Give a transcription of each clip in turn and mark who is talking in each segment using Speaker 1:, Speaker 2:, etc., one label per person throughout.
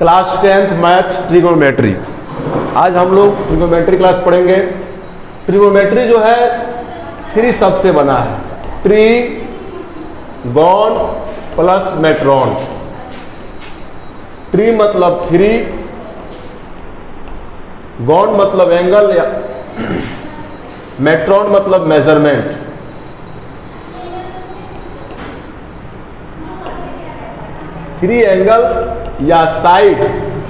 Speaker 1: Class 10th math trigonometry. आज हम लोग ट्रिगोनोमेट्री क्लास पढ़ेंगे। ट्रिगोनोमेट्री जो है 3 शब्द से बना है, ट्री-गॉन प्लस मेट्रॉन। ट्री मतलब 3, गॉन मतलब एंगल या मेट्रॉन मतलब मेजरमेंट। थ्री एंगल या साइड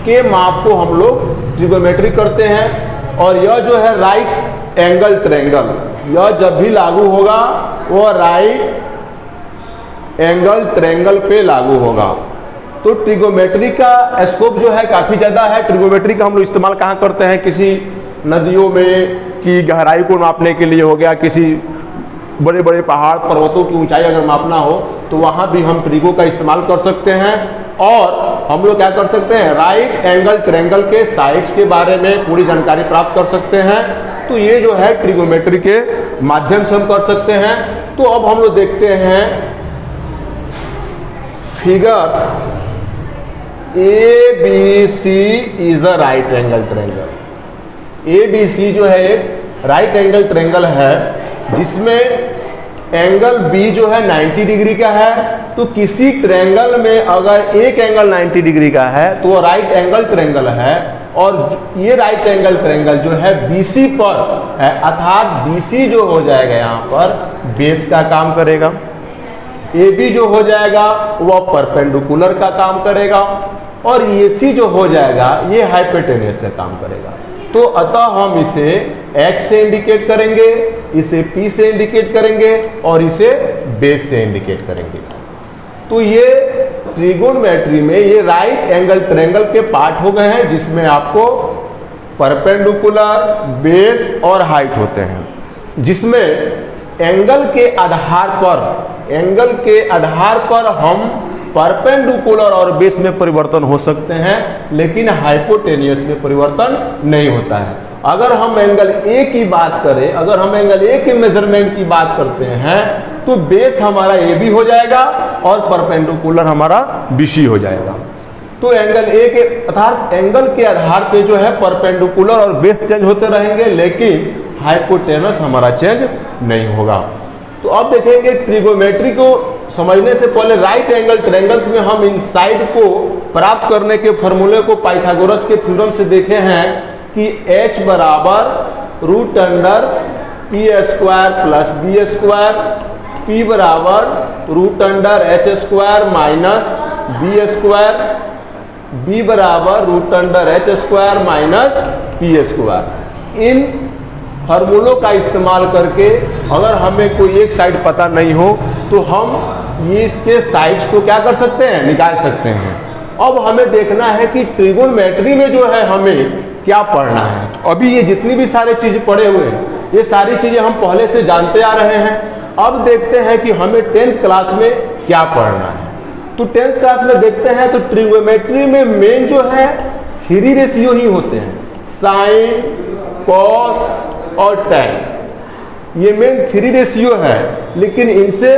Speaker 1: के माप को हम लोग ट्रिगोनोमेट्री करते हैं। और यह जो है राइट एंगल ट्रायंगल, यह जब भी लागू होगा वो राइट एंगल ट्रायंगल पे लागू होगा। तो ट्रिगोनोमेट्री का स्कोप जो है काफी ज्यादा है। ट्रिगोनोमेट्री का हम लोग इस्तेमाल कहाँ करते हैं? किसी नदियों में की गहराई को नापने के लिए हो गया, किसी बड़े बड़े पहाड़ पर्वतों की ऊंचाई अगर मापना हो तो वहां भी हम ट्रिगो का इस्तेमाल कर सकते हैं। और हम लोग क्या कर सकते हैं? राइट एंगल ट्रायंगल के साइड्स के बारे में पूरी जानकारी प्राप्त कर सकते हैं। तो ये जो है ट्रिगोनोमेट्री के माध्यम से हम कर सकते हैं। तो अब हम लोग देखते हैं figure ABC is a right angle triangle. ABC जो है एक राइट एंगल ट्रायंगल है जिसमें एंगल B जो है 90 डिग्री का है। तो किसी ट्रायंगल में अगर एक एंगल 90 डिग्री का है तो वो राइट एंगल ट्रायंगल है। और ये राइट एंगल ट्रायंगल जो है BC पर है, अर्थात BC जो हो जाएगा यहाँ पर बेस का काम करेगा। AB जो हो जाएगा वह परपेंडिकुलर का काम करेगा। और AC जो हो जाएगा ये हाइपोटेन्यूस से काम करेगा। तो अतः हम इसे X से इंडिकेट करेंगे, इसे P से इंडिकेट करेंगे और इसे बेस से इंडिकेट करेंगे। तो ये ट्रिगोनोमेट्री में ये राइट एंगल ट्रायंगल के पार्ट हो गए हैं जिसमें आपको परपेंडिकुलर, बेस और हाइट होते हैं। जिसमें एंगल के आधार पर हम परपेंडिकुलर और बेस में परिवर्तन हो सकते हैं, लेकिन हाइपोटेन्यूस में परिवर्तन नहीं होता है। अगर हम एंगल ए की बात करें, अगर हम एंगल ए के मेजरमेंट की बात करते हैं तो बेस हमारा AB हो जाएगा और परपेंडिकुलर हमारा BC हो जाएगा। तो एंगल ए के अर्थात एंगल के आधार पे जो है परपेंडिकुलर और बेस चेंज होते रहेंगे, लेकिन हाइपोटेनस हमारा चेंज नहीं होगा। तो अब देखेंगे ट्रिगोनोमेट्री को समझने से पहले राइट एंगल ट्रायंगल्स में हम इन साइड को प्राप्त करने के फॉर्मूले को पाइथागोरस के थ्योरम से देखे हैं कि H बराबर √p² प्लस b², P बराबर √h² माइनस b², B बराबर √h² माइनस p²। इन फार्मूलों का इस्तेमाल करके अगर हमें कोई एक साइड पता नहीं हो तो हम ये इसके साइड्स को क्या कर सकते हैं? निकाल सकते हैं। अब हमें देखना है कि ट्रिगोनोमेट्री में जो है हमें क्या पढ़ना है। तो अभी ये जितनी भी सारी चीजें पढ़े हुए हैं ये सारी चीजें हम पहले से जानते आ रहे हैं। अब देखते हैं कि हमें 10th क्लास में क्या पढ़ना है। तो 10th क्लास में देखते हैं तो ट्रिगोनोमेट्री में मेन जो है 3 रेशियो ही होते हैं, साइन, कॉस और tan। ये मेन 3 रेशियो है, लेकिन इनसे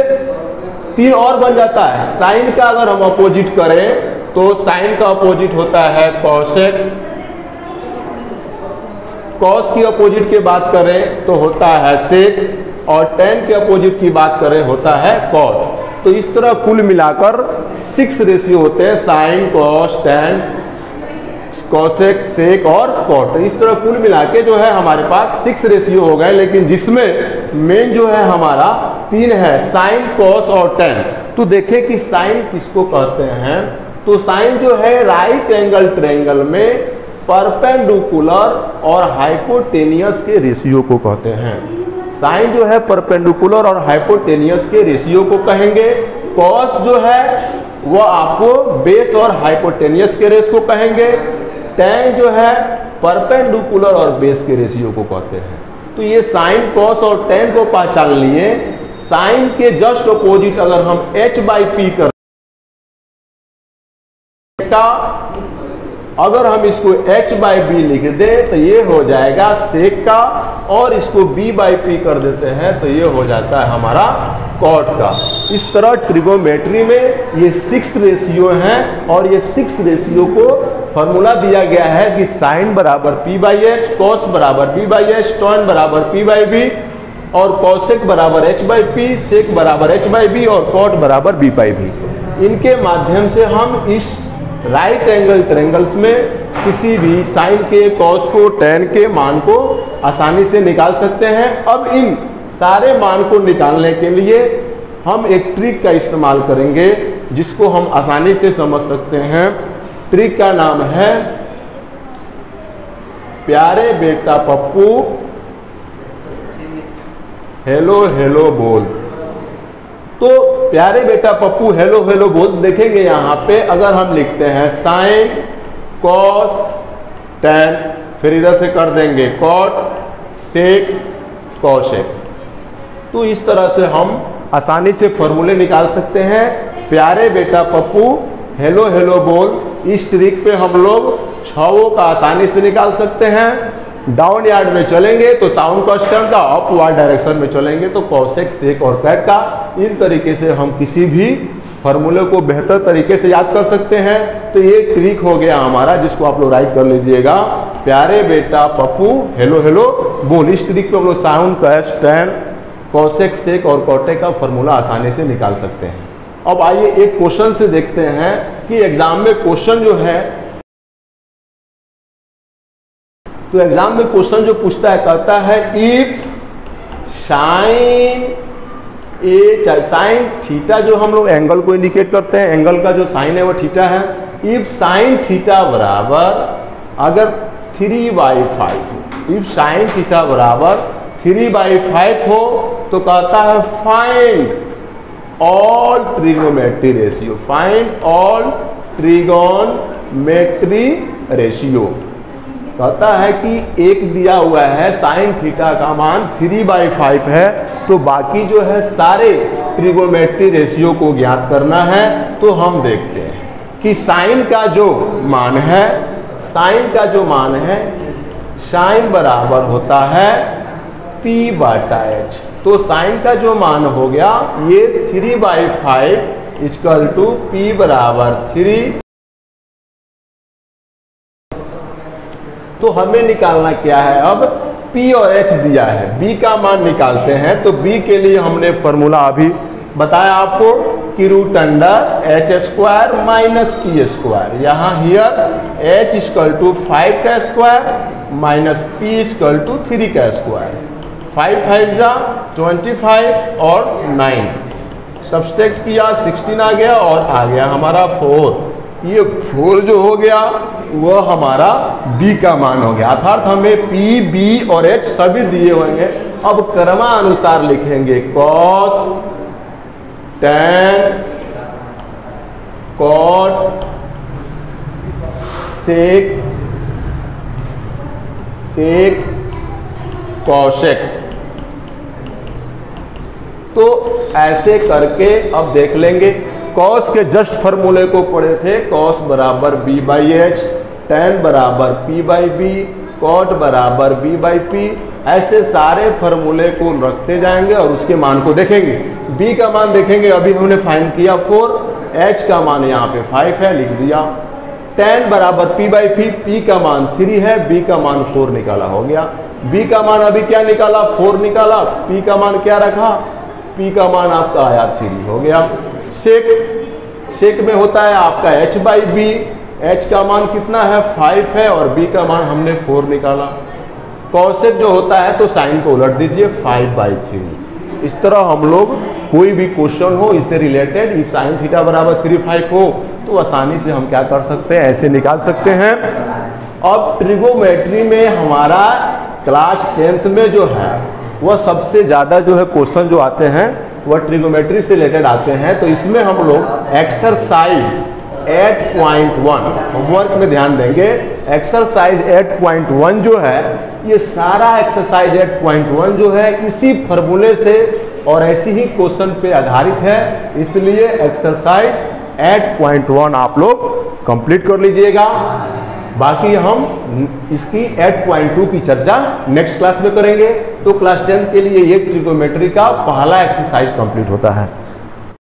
Speaker 1: 3 और बन जाता है। साइन का अगर हम अपोजिट करें तो साइन का अपोजिट होता है कॉसेक, कॉस की अपोजिट की बात करें तो होता है सेक, और tan के अपोजिट की बात करें होता है कॉट। तो इस तरह कुल मिलाकर 6 रेशियो होते हैं, sign, cos, tan, cosec, sec और कॉट। इस तरह कुल मिला के जो है हमारे पास 6 रेशियो हो गए, लेकिन जिसमें मेन जो है हमारा 3 है, साइन, कॉस और tan। तो देखें कि साइन किसको कहते हैं। तो साइन जो है राइट एंगल ट्रायंगल में परपेंडिकुलर और हाइपोटेनियस के रेशियो को कहते हैं। साइन जो है परपेंडिकुलर और हाइपोटेनियस के रेशियो को कहेंगे। कॉस जो है वो आपको बेस और हाइपोटेनियस के रेशियो को कहेंगे। tan जो है परपेंडिकुलर और बेस के रेशियो को कहते हैं। तो ये साइन, कॉस और tan को पहचान लिए। साइन के जस्ट अपोजिट अगर हम h/p कर, अगर हम इसको h/b लिख दें तो ये हो जाएगा सेक का, और इसको b/p कर देते हैं तो ये हो जाता है हमारा कॉट का। इस तरह ट्रिगोनोमेट्री में ये 6 रेशियो हैं और ये 6 रेशियो को फॉर्मूला दिया गया है कि साइन बराबर पी बाई एच, कॉस बराबर बी बाई एच, टॉन बराबर पी बाई बी और कॉसेक बराबर एच बाई पी, सेक बराबर एच बाई बी और कॉट बराबर बी बाई बी। इनके माध्यम से हम इस राइट एंगल ट्रायंगल्स में किसी भी साइन के, कॉस को, टेन के मान को आसानी से निकाल सकते हैं। अब इन सारे मान को निकालने के लिए हम एक ट्रिक का इस्तेमाल करेंगे जिसको हम आसानी से समझ सकते हैं। ट्रिक का नाम है प्यारे बेटा पप्पू हेलो हेलो बोल। तो प्यारे बेटा पप्पू हेलो हेलो बोल देखेंगे यहाँ पे अगर हम लिखते हैं साइन कॉस टेन, फिर इधर से कर देंगे कॉट सेक कॉसेक, तो इस तरह से हम आसानी से फॉर्मूले निकाल सकते हैं। प्यारे बेटा पप्पू हेलो हेलो बोल, इस ट्रिक पे हम लोग छवों का आसानी से निकाल सकते हैं। डाउन यार्ड में चलेंगे तो साउंड कांस्टेंट का, अपवर्ड डायरेक्शन में चलेंगे तो कॉसेक सेक और कैट का। इन तरीके से हम किसी भी फॉर्मूले को बेहतर तरीके से याद कर सकते हैं। तो ये ट्रिक हो गया हमारा, जिसको आप लोग राइट कर लीजिएगा, प्यारे बेटा पप्पू हेलो हेलो बोल। इस ट्रिक पे हम लोग sound cast ten cosec sec और कॉटेक का फॉर्मूला आसानी से निकाल सकते हैं। अब आइए एक क्वेश्चन से देखते हैं कि एग्जाम में क्वेश्चन जो है, तो एग्जाम में क्वेश्चन जो पूछता है कहता है if sine A, sine theta जो हम लोग एंगल को इंडिकेट करते हैं, एंगल का जो साइन है वो थीटा है। इफ साइन थीटा बराबर अगर 3/5, इफ साइन थीटा बराबर 3/5 हो तो कहता है find all trigonometry ratio, find all trigonometry ratio. कहता है कि एक दिया हुआ है साइन थीटा का मान 3/5 है, तो बाकी जो है सारे ट्रिगोनोमेट्री रेशियो को ज्ञात करना है। तो हम देखते हैं कि साइन का जो मान है, साइन का जो मान है, साइन बराबर होता है p/h। तो साइन का जो मान हो गया ये 3/5 इक्वल टू p बराबर 3। तो हमें निकालना क्या है, अब p और h दिया है, b का मान निकालते हैं। तो b के लिए हमने फॉर्मूला अभी बताया आपको कि root under H square minus P square. यहाँ हियर h इक्वल टू 5 का square minus p equal to 3 का स्क्वायर। 5 5 जा 25 और 9 सब्सट्रैक्ट किया 16 आ गया और आ गया हमारा 4। ये 4 जो हो गया वो हमारा b का मान हो गया, अर्थात हमें p, b और h सभी दिए होंगे। अब क्रमानुसार लिखेंगे cos tan cot sec sec cosec। तो ऐसे करके अब देख लेंगे। कॉस के जस्ट फॉर्मूले को पढ़े थे, कॉस बराबर b बाई एच, tan बराबर p बाई बी, कॉट बराबर b बाई पी। ऐसे सारे फॉर्मूले को रखते जाएंगे और उसके मान को देखेंगे। b का मान देखेंगे, अभी हमने फाइंड किया 4, h का मान यहाँ पे 5 है, लिख दिया। tan बराबर p बाई पी, p का मान 3 है, b का मान 4 निकाला, हो गया। b का मान अभी क्या निकाला, 4 निकाला, p का मान क्या रखा, p का मान आपका आया 3, हो गया। सेक, सेक में होता है आपका h बाई बी, h का मान कितना है 5 है और b का मान हमने 4 निकाला। कॉसेक जो होता है तो साइन को उलट दीजिए 5/3। इस तरह हम लोग कोई भी क्वेश्चन हो इससे रिलेटेड, इफ साइन थीटा बराबर 3/5 हो तो आसानी से हम क्या कर सकते हैं, ऐसे निकाल सकते हैं। अब ट्रिगोमेट्री में हमारा क्लास 10th में जो है वह सबसे ज़्यादा जो है क्वेश्चन जो आते हैं वह ट्रिगोमेट्री से रिलेटेड आते हैं। तो इसमें हम लोग एक्सरसाइज 8.1 होमवर्क में ध्यान देंगे। एक्सरसाइज 8.1 जो है ये सारा एक्सरसाइज 8.1 जो है इसी फॉर्मूले से और ऐसी ही क्वेश्चन पे आधारित है, इसलिए एक्सरसाइज 8.1 आप लोग कंप्लीट कर लीजिएगा। बाकी हम इसकी 8.2 की चर्चा नेक्स्ट क्लास में करेंगे। तो क्लास 10 के लिए ये ट्रिगोमेट्री का पहला एक्सरसाइज कंप्लीट होता है।